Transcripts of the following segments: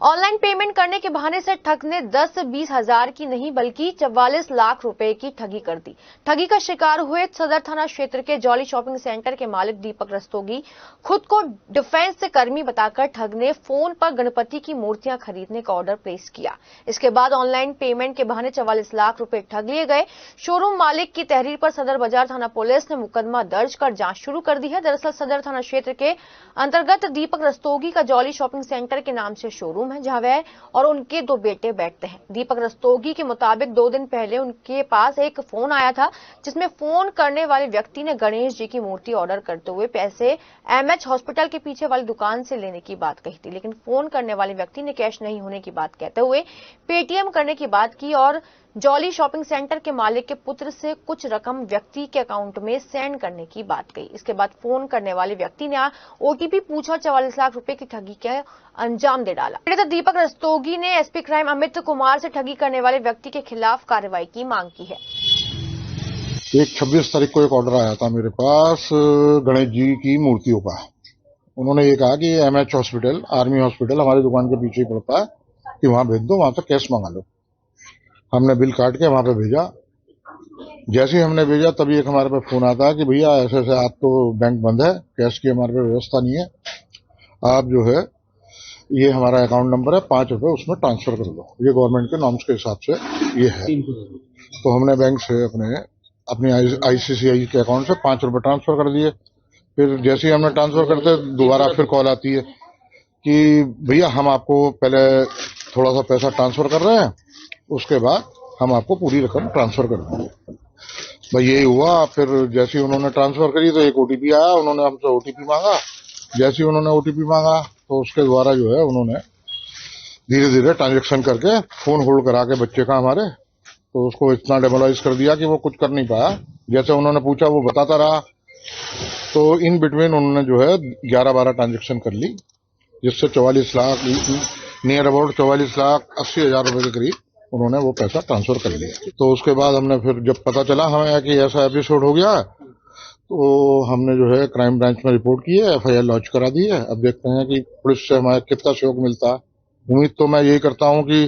Online payment करने के बहाने से ठग ने 10-20 हजार की नहीं बल्कि 44 लाख रुपए की ठगी कर दी। ठगी का शिकार हुए सदर थाना क्षेत्र के जॉली शॉपिंग सेंटर के मालिक दीपक रस्तोगी खुद को डिफेंस कर्मी बताकर ठग ने फोन पर गणपति की मूर्तियां खरीदने का ऑर्डर प्लेस किया। इसके बाद ऑनलाइन पेमेंट के बहाने 44 लाख रुपए ठग लिए गए। शोरूम मालिक की तहरीर पर सदर बाजार थाना पुलिस ने मुकदमा दर्ज कर जांच शुरू कर दी है। दरअसल सदर थाना क्षेत्र के अंतर्गत दीपक रस्तोगी का जॉली शॉपिंग सेंटर के नाम से शोरूम है, जहां वह और उनके 2 बेटे बैठते हैं। दीपक रस्तोगी के मुताबिक 2 दिन पहले उनके पास एक फोन आया था, जिसमें फोन करने वाले व्यक्ति ने गणेश जी की मूर्ति ऑर्डर करते हुए पैसे एमएच हॉस्पिटल के पीछे वाली दुकान से लेने की बात कही थी, लेकिन फोन करने वाले व्यक्ति ने कैश नहीं होने की बात कहते हुए पेटीएम करने की बात की और जॉली शॉपिंग सेंटर के मालिक के पुत्र से कुछ रकम व्यक्ति के अकाउंट में सेंड करने की बात कही। इसके बाद फोन करने वाले व्यक्ति ने ओटीपी पूछा, 44 लाख रुपए की ठगी का अंजाम दे डाला। पीड़ित दीपक रस्तोगी ने एसपी क्राइम अमित कुमार से ठगी करने वाले व्यक्ति के खिलाफ कार्रवाई की मांग की है। एक 26 तारीख को एक ऑर्डर आया था मेरे पास गणेश जी की मूर्तियों का। उन्होंने ये कहा कि एमएच हॉस्पिटल, आर्मी हॉस्पिटल हमारी दुकान के पीछे ही पड़ता है, कि वहां भेज दो, वहां से कैश मंगा लो। हमने बिल काट के वहां पे भेजा। जैसे ही हमने भेजा तभी एक हमारे पे फोन आता है कि भैया ऐसे ऐसे आज तो बैंक बंद है, कैश की हमारे पे व्यवस्था नहीं है, आप जो है ये हमारा अकाउंट नंबर है, 5 रुपए उसमें ट्रांसफर कर दो। ये गवर्नमेंट के नॉर्म्स के हिसाब से ये है। तो हमने बैंक से अपने आईसीआईसीआई के अकाउंट से 5 रुपए ट्रांसफर कर दिए। फिर जैसे ही हमने ट्रांसफर करते दोबारा फिर कॉल आती है कि भैया हम आपको पहले थोड़ा सा पैसा ट्रांसफर कर रहे हैं, उसके बाद हम आपको पूरी रकम ट्रांसफर कर देंगे। भाई यही हुआ। फिर जैसे ही उन्होंने ट्रांसफर करी तो एक ओटीपी आया, उन्होंने हमसे ओटीपी मांगा। जैसे ही उन्होंने ओटीपी मांगा तो उसके द्वारा जो है उन्होंने धीरे धीरे ट्रांजेक्शन करके फोन होल्ड करा के बच्चे का हमारे, तो उसको इतना डेमोलाइज कर दिया कि वो कुछ कर नहीं पाया। जैसे उन्होंने पूछा वो बताता रहा। तो इन बिटवीन उन्होंने जो है 11-12 ट्रांजेक्शन कर ली, जिससे 44 लाख नियर अबाउट 44,80,000 रुपए के करीब उन्होंने वो पैसा ट्रांसफर कर लिया। तो उसके बाद हमने फिर जब पता चला हमें कि ऐसा एपिसोड हो गया, तो हमने जो है क्राइम ब्रांच में रिपोर्ट की है, एफआईआर लॉन्च करा दी है। अब देखते हैं कि पुलिस से हमें कितना सहयोग मिलता है। उम्मीद तो मैं यही करता हूं कि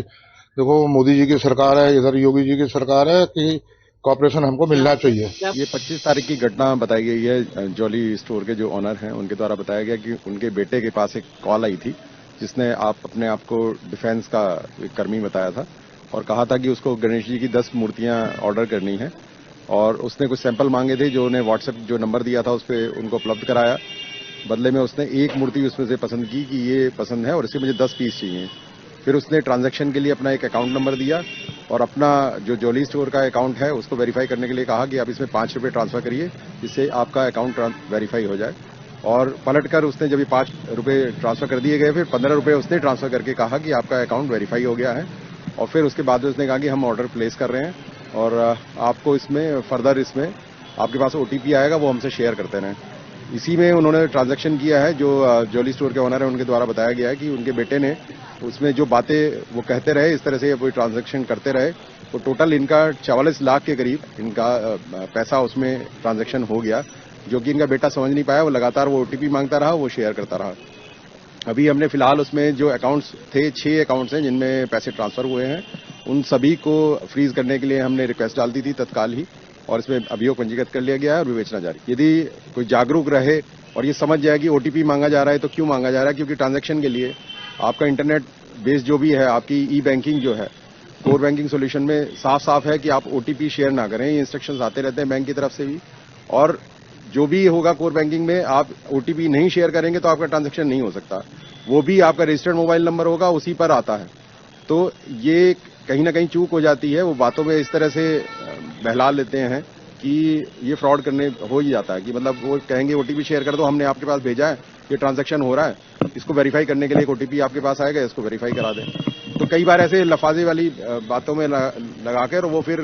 देखो मोदी जी की सरकार है, इधर योगी जी की सरकार है, कि कॉपरेशन हमको मिलना चाहिए। ये 25 तारीख की घटना बताई गई है। जॉली स्टोर के जो ऑनर हैं उनके द्वारा बताया गया कि उनके बेटे के पास एक कॉल आई थी, जिसने अपने आप को डिफेंस का एक कर्मी बताया था और कहा था कि उसको गणेश जी की 10 मूर्तियां ऑर्डर करनी है और उसने कुछ सैंपल मांगे थे जो उन्हें व्हाट्सएप जो नंबर दिया था उस पर उनको उपलब्ध कराया। बदले में उसने एक मूर्ति उसमें से पसंद की कि ये पसंद है और इसके मुझे 10 पीस चाहिए। फिर उसने ट्रांजैक्शन के लिए अपना एक अकाउंट नंबर दिया और अपना जो जॉली स्टोर का अकाउंट है उसको वेरीफाई करने के लिए कहा कि आप इसमें 5 रुपए ट्रांसफर करिए, जिससे आपका अकाउंट वेरीफाई हो जाए। और पलटकर उसने जब ये 5 रुपए ट्रांसफर कर दिए गए, फिर 15 रुपए उसने ट्रांसफर करके कहा कि आपका अकाउंट वेरीफाई हो गया है। और फिर उसके बाद उसने कहा कि हम ऑर्डर प्लेस कर रहे हैं और आपको इसमें फर्दर इसमें आपके पास ओटीपी आएगा, वो हमसे शेयर करते रहें। इसी में उन्होंने ट्रांजैक्शन किया है। जो जॉली स्टोर के ऑनर है उनके द्वारा बताया गया है कि उनके बेटे ने उसमें जो बातें वो कहते रहे, इस तरह से वो ट्रांजैक्शन करते रहे, तो टोटल इनका 44 लाख के करीब इनका पैसा उसमें ट्रांजैक्शन हो गया, जो कि इनका बेटा समझ नहीं पाया। वो लगातार वो ओटीपी मांगता रहा, वो शेयर करता रहा। अभी हमने फिलहाल उसमें जो अकाउंट्स थे, 6 अकाउंट्स हैं जिनमें पैसे ट्रांसफर हुए हैं, उन सभी को फ्रीज करने के लिए हमने रिक्वेस्ट डाल दी थी तत्काल ही और इसमें अभियोग पंजीकृत कर लिया गया है और विवेचना जारी। यदि कोई जागरूक रहे और ये समझ जाए कि ओटीपी मांगा जा रहा है तो क्यों मांगा जा रहा है, क्योंकि ट्रांजैक्शन के लिए आपका इंटरनेट बेस्ड जो भी है, आपकी ई बैंकिंग जो है, कोर बैंकिंग सोल्यूशन में साफ साफ है कि आप ओटीपी शेयर ना करें। ये इंस्ट्रक्शंस आते रहते हैं बैंक की तरफ से भी, और जो भी होगा कोर बैंकिंग में आप ओटीपी नहीं शेयर करेंगे तो आपका ट्रांजैक्शन नहीं हो सकता। वो भी आपका रजिस्टर्ड मोबाइल नंबर होगा, उसी पर आता है। तो ये कहीं ना कहीं चूक हो जाती है। वो बातों में इस तरह से बहला लेते हैं कि ये फ्रॉड करने हो ही जाता है कि मतलब वो कहेंगे ओटीपी शेयर कर दो, हमने आपके पास भेजा है, ये ट्रांजैक्शन हो रहा है, इसको वेरीफाई करने के लिए एक ओटीपी आपके पास आएगा, इसको वेरीफाई करा दें। तो कई बार ऐसे लफाजे वाली बातों में लगाकर वो फिर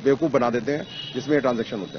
बेवकूफ बना देते हैं, जिसमें ट्रांजैक्शन होते हैं।